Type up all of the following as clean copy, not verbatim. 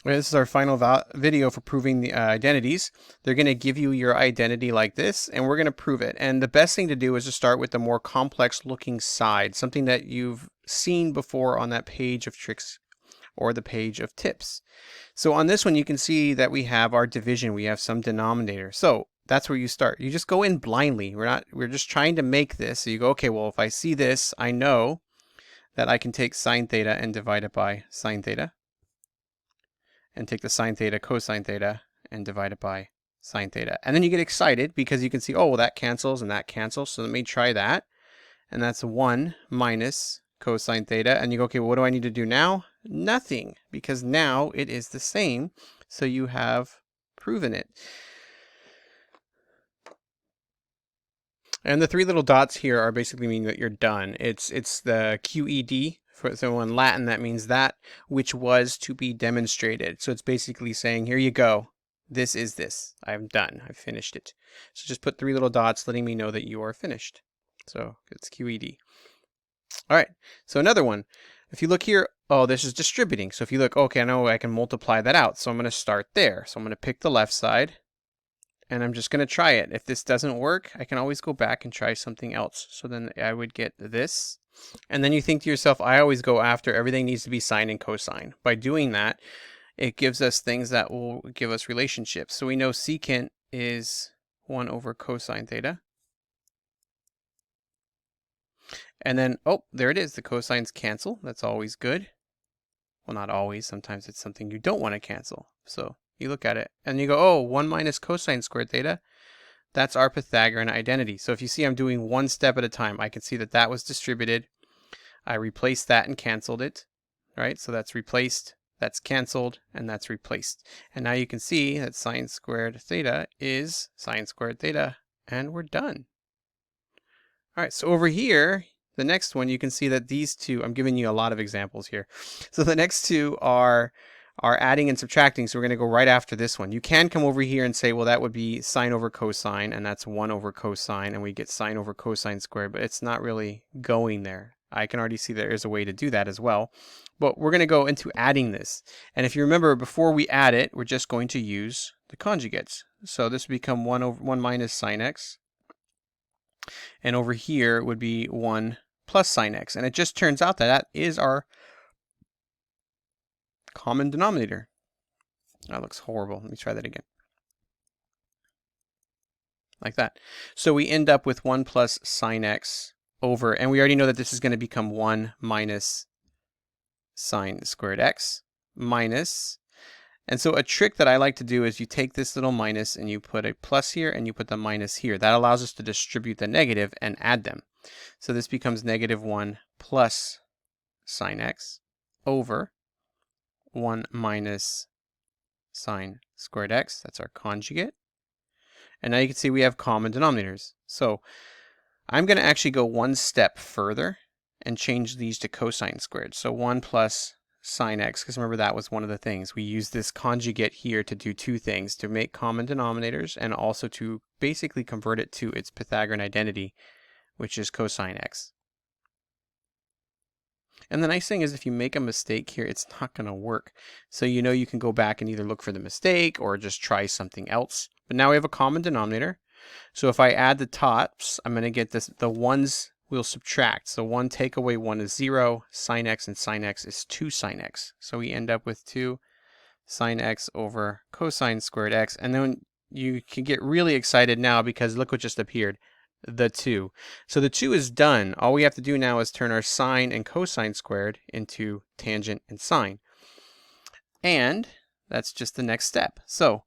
This is our final video for proving the identities. They're going to give you your identity like this, and we're going to prove it. And the best thing to do is to start with the more complex looking side, something that you've seen before on that page of tricks or the page of tips. So on this one, you can see that we have our division. We have some denominator. So that's where you start. You just go in blindly. We're just trying to make this. So you go, okay, well, if I see this, I know that I can take sine theta and divide it by sine theta. And take the sine theta, cosine theta, and divide it by sine theta. And then you get excited because you can see, oh, well, that cancels and that cancels. So let me try that. And that's 1 minus cosine theta. And you go, okay, well, what do I need to do now? Nothing, because now it is the same. So you have proven it. And the three little dots here are basically meaning that you're done. It's the QED. So in Latin, that means that which was to be demonstrated. So it's basically saying, here you go. This is this. I'm done. I've finished it. So just put three little dots letting me know that you are finished. So it's QED. All right. So another one. If you look here, oh, this is distributing. So if you look, okay, I know I can multiply that out. So I'm going to start there. So I'm going to pick the left side. And I'm just going to try it. If this doesn't work, I can always go back and try something else. So then I would get this. And then you think to yourself, I always go after everything needs to be sine and cosine. By doing that, it gives us things that will give us relationships. So we know secant is 1 over cosine theta. And then, oh, there it is. The cosines cancel. That's always good. Well, not always. Sometimes it's something you don't want to cancel. So you look at it and you go, oh, 1 minus cosine squared theta. That's our Pythagorean identity. So if you see I'm doing one step at a time, I can see that that was distributed. I replaced that and canceled it, right? So that's replaced, that's canceled, and that's replaced. And now you can see that sine squared theta is sine squared theta, and we're done. All right, so over here, the next one, you can see that these two, I'm giving you a lot of examples here. So the next two are adding and subtracting, so we're going to go right after this one. You can come over here and say, well, that would be sine over cosine, and that's 1 over cosine, and we get sine over cosine squared, but it's not really going there. I can already see there is a way to do that as well. But we're going to go into adding this. And if you remember, before we add it, we're just going to use the conjugates. So this would become 1 minus sine x. And over here would be 1 plus sine x. And it just turns out that that is our common denominator. That looks horrible. Let me try that again. Like that. So we end up with 1 plus sine x over, and we already know that this is going to become 1 minus sine squared x minus, and so a trick that I like to do is you take this little minus and you put a plus here and you put the minus here. That allows us to distribute the negative and add them. So this becomes negative 1 plus sine x over 1 minus sine squared x. That's our conjugate. And now you can see we have common denominators. So I'm going to actually go one step further and change these to cosine squared. So 1 plus sine x, because remember that was one of the things. We use this conjugate here to do two things, to make common denominators and also to basically convert it to its Pythagorean identity, which is cosine x. And the nice thing is if you make a mistake here, it's not going to work. So you know you can go back and either look for the mistake or just try something else. But now we have a common denominator. So if I add the tops, I'm going to get this, the ones will subtract. So 1 take away 1 is 0. Sine x and sine x is 2 sine x. So we end up with 2 sine x over cosine squared x. And then you can get really excited now because look what just appeared. The 2. So the 2 is done. All we have to do now is turn our sine and cosine squared into tangent and sine. And that's just the next step. So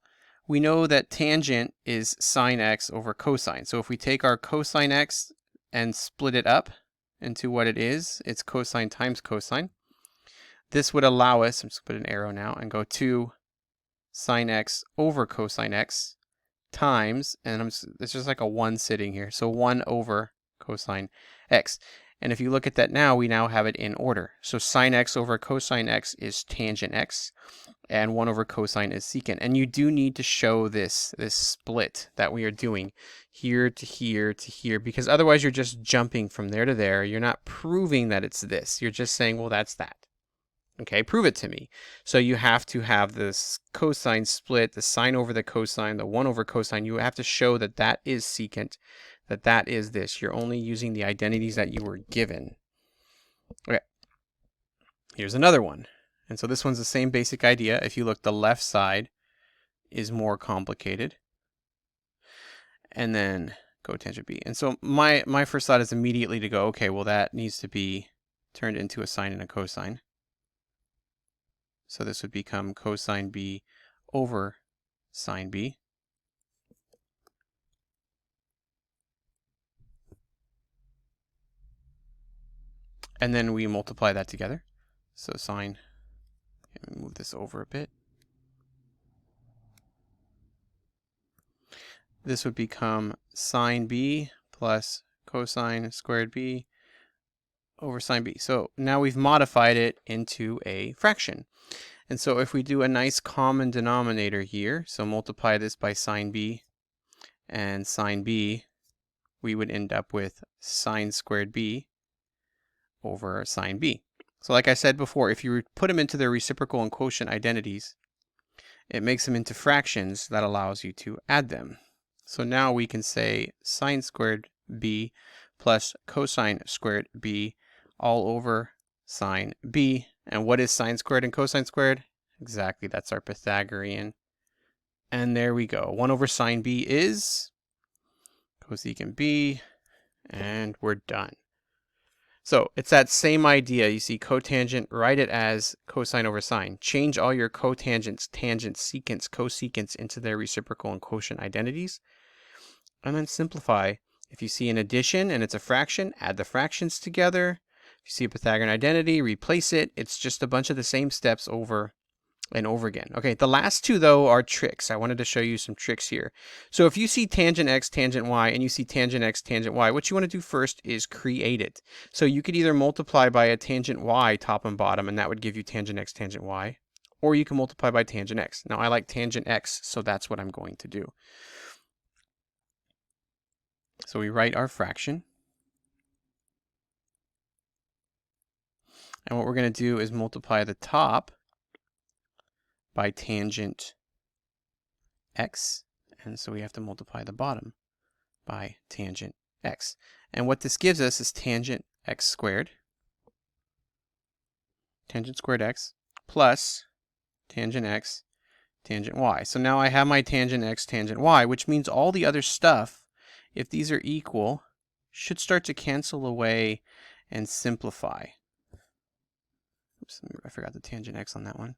we know that tangent is sine x over cosine. So if we take our cosine x and split it up into what it is, it's cosine times cosine. This would allow us, I'm just going to put an arrow now, and go 2 sine x over cosine x times, and it's just like a 1 sitting here, so 1 over cosine x. And if you look at that now, we now have it in order. So sine x over cosine x is tangent x, and 1 over cosine is secant. And you do need to show this split that we are doing here to here to here, because otherwise you're just jumping from there to there. You're not proving that it's this. You're just saying, well, that's that. Okay, prove it to me. So you have to have this cosine split, the sine over the cosine, the 1 over cosine. You have to show that that is secant, that that is this. You're only using the identities that you were given. Okay, here's another one. And so this one's the same basic idea. If you look, the left side is more complicated. And then cotangent b. And so my first thought is immediately to go, okay, well, that needs to be turned into a sine and a cosine. So this would become cosine b over sine b. And then we multiply that together. So sine, let me move this over a bit. This would become sine b plus cosine squared b over sine b. So now we've modified it into a fraction. And so if we do a nice common denominator here, so multiply this by sine b and sine b, we would end up with sine squared b over sine b. So like I said before, if you put them into their reciprocal and quotient identities, it makes them into fractions that allows you to add them. So now we can say sine squared b plus cosine squared b all over sine b. And what is sine squared and cosine squared? Exactly, that's our Pythagorean. And there we go. 1 over sine b is cosecant b, and we're done. So it's that same idea. You see cotangent, write it as cosine over sine. Change all your cotangents, tangents, secants, cosecants into their reciprocal and quotient identities. And then simplify. If you see an addition and it's a fraction, add the fractions together. If you see a Pythagorean identity, replace it. It's just a bunch of the same steps over and over again. Okay, the last two, though, are tricks. I wanted to show you some tricks here. So if you see tangent x, tangent y, and you see tangent x, tangent y, what you want to do first is create it. So you could either multiply by a tangent y top and bottom, and that would give you tangent x, tangent y, or you can multiply by tangent x. Now, I like tangent x, so that's what I'm going to do. So we write our fraction. And what we're going to do is multiply the top by tangent x. And so we have to multiply the bottom by tangent x. And what this gives us is tangent x squared, tangent squared x, plus tangent x, tangent y. So now I have my tangent x, tangent y, which means all the other stuff, if these are equal, should start to cancel away and simplify. Oops, I forgot the tangent x on that one.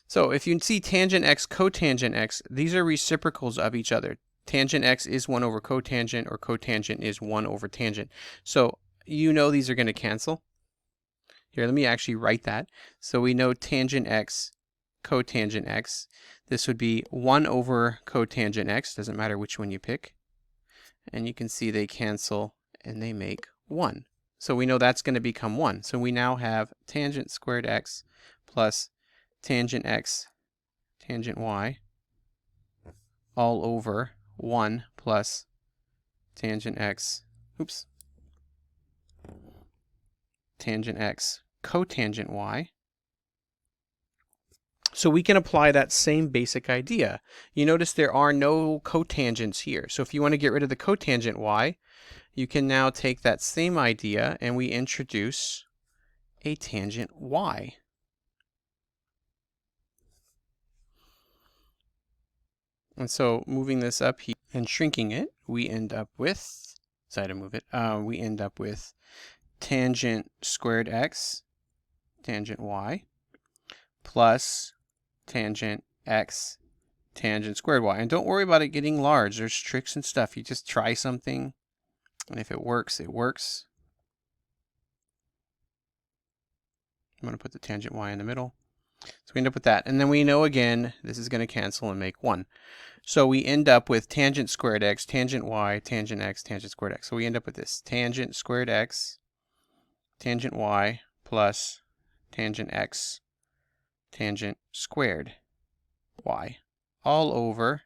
So if you see tangent x, cotangent x, these are reciprocals of each other. Tangent x is 1 over cotangent, or cotangent is 1 over tangent. So you know these are going to cancel. Here, let me actually write that. So we know tangent x, cotangent x. This would be 1 over cotangent x. Doesn't matter which one you pick. And you can see they cancel and they make 1. So we know that's going to become 1. So we now have tangent squared x plus tangent x, tangent y, all over 1 plus tangent x, tangent x, cotangent y. So we can apply that same basic idea. You notice there are no cotangents here. So if you want to get rid of the cotangent y, you can now take that same idea and we introduce a tangent y. And so moving this up here and shrinking it, we end up with, so I had to move it, we end up with tangent squared x, tangent y, plus tangent x, tangent squared y. And don't worry about it getting large. There's tricks and stuff. You just try something, and if it works, it works. I'm going to put the tangent y in the middle. So we end up with that. And then we know, again, this is going to cancel and make 1. So we end up with tangent squared x, tangent y, tangent x, tangent squared x. So we end up with this tangent squared x, tangent y, plus tangent x, tangent squared y, all over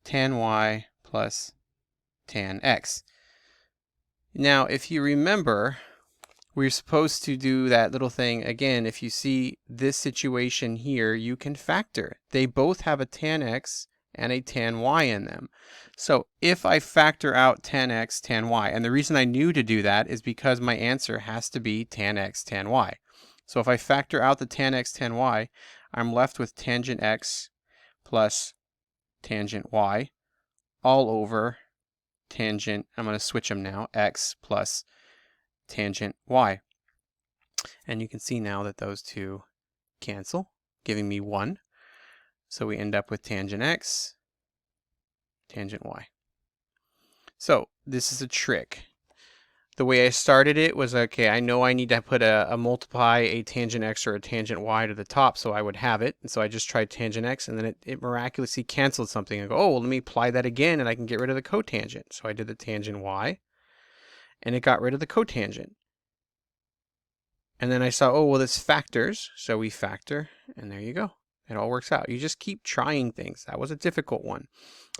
tan y plus tan x. Now, if you remember, we're supposed to do that little thing again. If you see this situation here, you can factor. They both have a tan x and a tan y in them. So if I factor out tan x, tan y, and the reason I knew to do that is because my answer has to be tan x, tan y. So if I factor out the tan x, tan y, I'm left with tangent x plus tangent y all over tangent, I'm going to switch them now, x plus tangent y. And you can see now that those two cancel, giving me 1. So we end up with tangent x, tangent y. So this is a trick. The way I started it was, okay, I know I need to put a multiply a tangent x or a tangent y to the top so I would have it. And so I just tried tangent x, and then it miraculously canceled something. I go, oh, well, let me apply that again and I can get rid of the cotangent. So I did the tangent y and it got rid of the cotangent. And then I saw, oh, well, this factors. So we factor, and there you go. It all works out. You just keep trying things. That was a difficult one.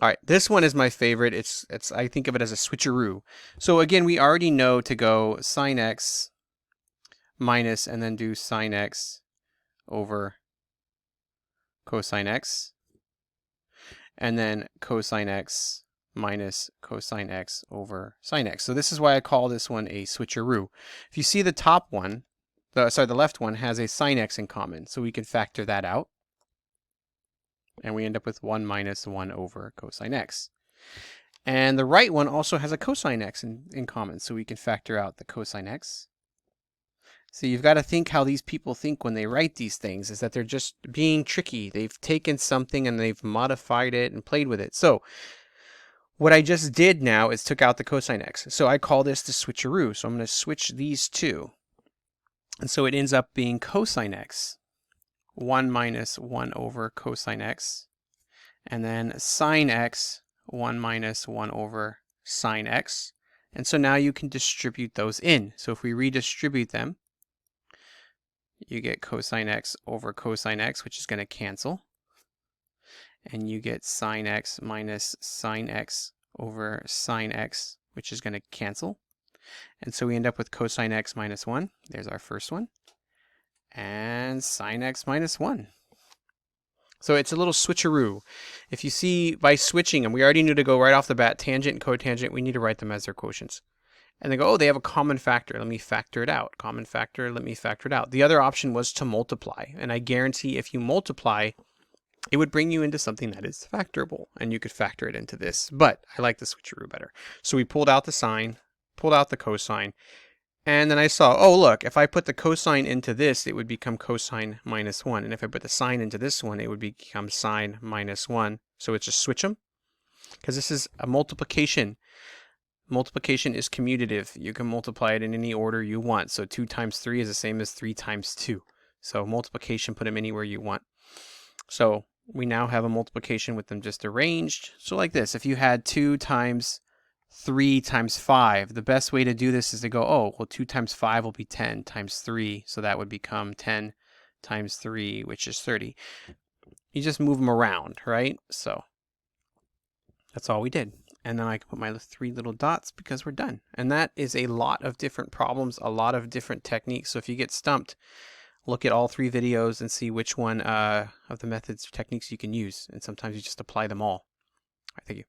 All right, this one is my favorite. It's I think of it as a switcheroo. So again, we already know to go sine x minus and then do sine x over cosine x, and then cosine x minus cosine x over sine x. So this is why I call this one a switcheroo. If you see the top one, the left one has a sine x in common, so we can factor that out. And we end up with 1 minus 1 over cosine x. And the right one also has a cosine x in common, so we can factor out the cosine x. So you've got to think how these people think when they write these things, is that they're just being tricky. They've taken something and they've modified it and played with it. So what I just did now is took out the cosine x. So I call this the switcheroo. So I'm going to switch these two. And so it ends up being cosine x. 1 minus 1 over cosine x, and then sine x, 1 minus 1 over sine x. And so now you can distribute those in. So if we redistribute them, you get cosine x over cosine x, which is going to cancel. And you get sine x minus sine x over sine x, which is going to cancel. And so we end up with cosine x minus 1. There's our first one. And sine x minus 1. So it's a little switcheroo. If you see by switching them, we already knew to go right off the bat, tangent and cotangent, we need to write them as their quotients. And they go, oh, they have a common factor. Let me factor it out. Common factor, let me factor it out. The other option was to multiply. And I guarantee if you multiply, it would bring you into something that is factorable. And you could factor it into this. But I like the switcheroo better. So we pulled out the sine, pulled out the cosine. And then I saw, oh, look, if I put the cosine into this, it would become cosine minus 1. And if I put the sine into this one, it would become sine minus 1. So it's just switch them. Because this is a multiplication. Multiplication is commutative. You can multiply it in any order you want. So 2 times 3 is the same as 3 times 2. So multiplication, put them anywhere you want. So we now have a multiplication with them just arranged. So like this, if you had 2 times 3 times 5. The best way to do this is to go, oh, well, 2 times 5 will be 10 times 3. So that would become 10 times 3, which is 30. You just move them around, right? So that's all we did. And then I can put my 3 little dots because we're done. And that is a lot of different problems, a lot of different techniques. So if you get stumped, look at all 3 videos and see which one of the methods or techniques you can use. And sometimes you just apply them all. All right, thank you.